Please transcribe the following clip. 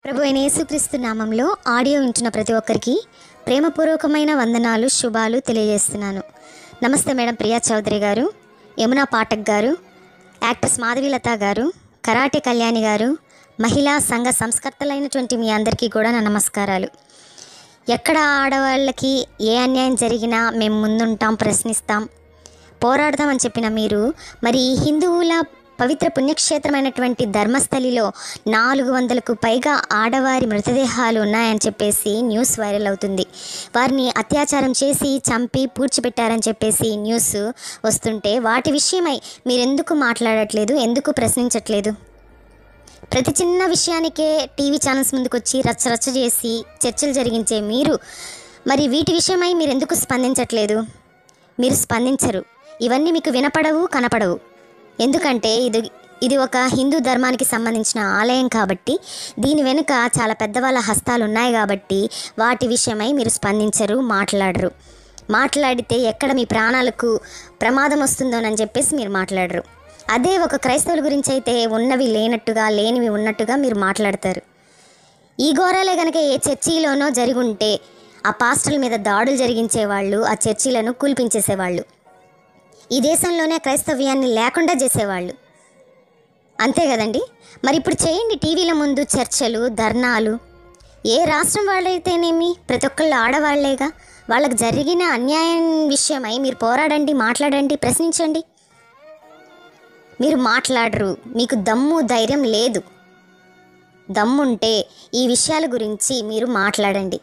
ప్రభు అయిన యేసుక్రీస్తు నామంలో ఆడియో వింటున్న ప్రతి ఒక్కరికి ప్రేమపూర్వకమైన వందనాలు శుభాలు తెలియజేస్తున్నాను. నమస్తే మేడం ప్రియా చౌదరి గారు, యమునా పాఠక్ గారు, యాక్ట్రెస్ మాధవీలత గారు, కరాటే కళ్యాణి గారు, మహిళా సంఘ సంస్కర్తలైనటువంటి మీ అందరికీ కూడా నా నమస్కారాలు. ఎక్కడ ఆడవాళ్ళకి ఏ అన్యాయం జరిగినా మేము ముందుంటాం, ప్రశ్నిస్తాం, పోరాడదామని చెప్పిన మీరు మరి హిందువుల పవిత్ర పుణ్యక్షేత్రమైనటువంటి ధర్మస్థలిలో 400కు పైగా ఆడవారి మృతదేహాలు ఉన్నాయని చెప్పేసి న్యూస్ వైరల్ అవుతుంది. వారిని అత్యాచారం చేసి చంపి పూడ్చిపెట్టారని చెప్పేసి న్యూస్ వస్తుంటే వాటి విషయమై మీరెందుకు మాట్లాడట్లేదు, ఎందుకు ప్రశ్నించట్లేదు? ప్రతి చిన్న విషయానికే టీవీ ఛానల్స్ ముందుకు వచ్చి రచ్చరచ్చ చేసి చర్చలు జరిగించే మీరు మరి వీటి విషయమై మీరు ఎందుకు స్పందించట్లేదు? మీరు స్పందించరు, ఇవన్నీ మీకు వినపడవు, కనపడవు. ఎందుకంటే ఇది ఒక హిందూ ధర్మానికి సంబంధించిన ఆలయం కాబట్టి, దీని వెనుక చాలా పెద్దవాళ్ళ హస్తాలు ఉన్నాయి కాబట్టి వాటి విషయమై మీరు స్పందించరు, మాట్లాడరు. మాట్లాడితే ఎక్కడ మీ ప్రాణాలకు ప్రమాదం వస్తుందోనని చెప్పేసి మీరు మాట్లాడరు. అదే ఒక క్రైస్తవుల గురించి అయితే ఉన్నవి లేనట్టుగా, లేనివి ఉన్నట్టుగా మీరు మాట్లాడతారు. ఈ ఘోరాలే కనుక ఏ చర్చిలోనో జరుగుంటే ఆ పాస్టర్ల మీద దాడులు జరిగించేవాళ్ళు, ఆ చర్చిలను కూల్పించేసేవాళ్ళు, ఈ దేశంలోనే క్రైస్తవ్యాన్ని లేకుండా చేసేవాళ్ళు. అంతే కదండి. మరి ఇప్పుడు చేయండి టీవీల ముందు చర్చలు, ధర్నాలు. ఏ రాష్ట్రం వాళ్ళైతేనేమి ప్రతి ఒక్కళ్ళు ఆడవాళ్లేగా. వాళ్ళకు జరిగిన అన్యాయం విషయమై మీరు పోరాడండి, మాట్లాడండి, ప్రశ్నించండి. మీరు మాట్లాడరు, మీకు దమ్ము ధైర్యం లేదు. దమ్ముంటే ఈ విషయాల గురించి మీరు మాట్లాడండి.